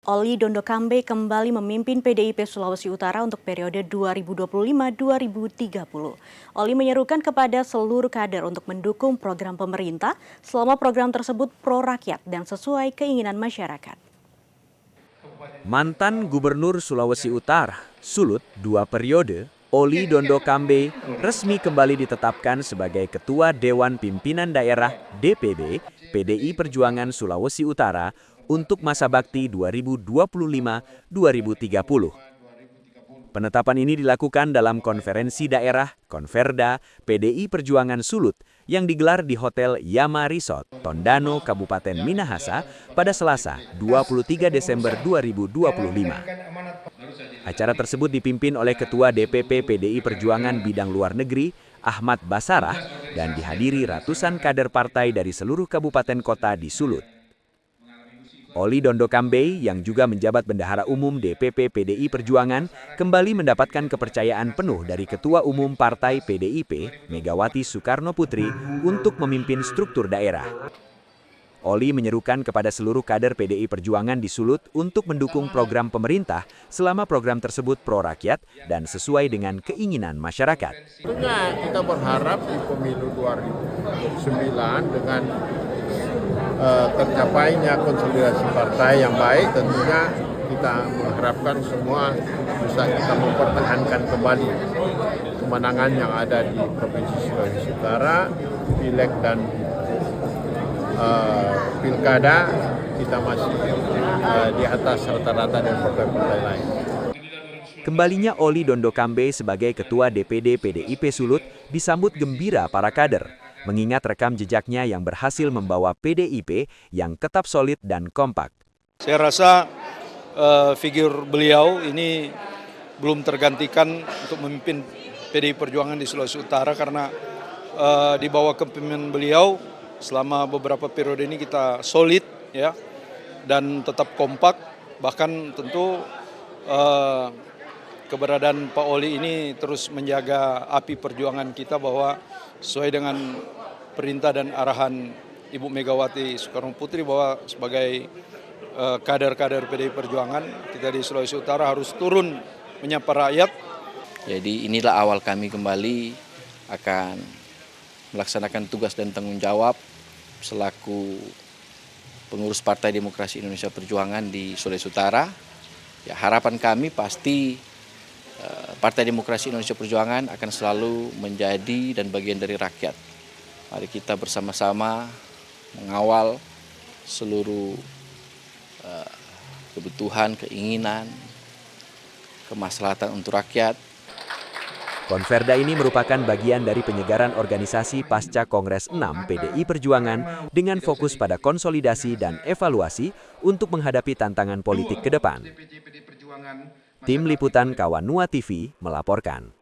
Oli Dondokambe kembali memimpin PDIP Sulawesi Utara untuk periode 2025-2030. Oli menyerukan kepada seluruh kader untuk mendukung program pemerintah selama program tersebut pro rakyat dan sesuai keinginan masyarakat. Mantan Gubernur Sulawesi Utara, Sulut 2 periode, Oli Dondokambe resmi kembali ditetapkan sebagai Ketua Dewan Pimpinan Daerah DPD PDI Perjuangan Sulawesi Utara untuk masa bakti 2025-2030. Penetapan ini dilakukan dalam konferensi daerah Konferda PDI Perjuangan Sulut yang digelar di Hotel Yama Resort, Tondano, Kabupaten Minahasa pada Selasa 23 Desember 2025. Acara tersebut dipimpin oleh Ketua DPP PDI Perjuangan Bidang Luar Negeri, Ahmad Basarah, dan dihadiri ratusan kader partai dari seluruh kabupaten kota di Sulut. Oli Dondokambe yang juga menjabat Bendahara Umum DPP PDI Perjuangan kembali mendapatkan kepercayaan penuh dari Ketua Umum Partai PDIP, Megawati Soekarno Putri, untuk memimpin struktur daerah. Oli menyerukan kepada seluruh kader PDI Perjuangan di Sulut untuk mendukung program pemerintah selama program tersebut pro rakyat dan sesuai dengan keinginan masyarakat. Tentunya kita berharap di pemilu 2009 dengan tercapainya konsolidasi partai yang baik, tentunya kita mengharapkan semua bisa kita mempertahankan kembali kemenangan yang ada di Provinsi Sulawesi Utara, pileg dan pilkada kita masih di atas rata-rata dari partai-partai lain. Kembalinya Oli Dondokambe sebagai Ketua DPD PDIP Sulut disambut gembira para kader, mengingat rekam jejaknya yang berhasil membawa PDIP yang tetap solid dan kompak. Saya rasa figur beliau ini belum tergantikan untuk memimpin PDI Perjuangan di Sulawesi Utara karena di bawah kepemimpinan beliau selama beberapa periode ini kita solid ya dan tetap kompak, bahkan tentu keberadaan Pak Oli ini terus menjaga api perjuangan kita bahwa sesuai dengan perintah dan arahan Ibu Megawati Soekarno Putri bahwa sebagai kader-kader PDI Perjuangan kita di Sulawesi Utara harus turun menyapa rakyat. Jadi inilah awal kami kembali akan melaksanakan tugas dan tanggung jawab selaku pengurus Partai Demokrasi Indonesia Perjuangan di Sulawesi Utara. Ya, harapan kami pasti Partai Demokrasi Indonesia Perjuangan akan selalu menjadi dan bagian dari rakyat. Mari kita bersama-sama mengawal seluruh kebutuhan, keinginan, kemaslahatan untuk rakyat. Konferda ini merupakan bagian dari penyegaran organisasi pasca Kongres 6 PDI Perjuangan dengan fokus pada konsolidasi dan evaluasi untuk menghadapi tantangan politik ke depan. Tim Liputan Kawanua TV melaporkan.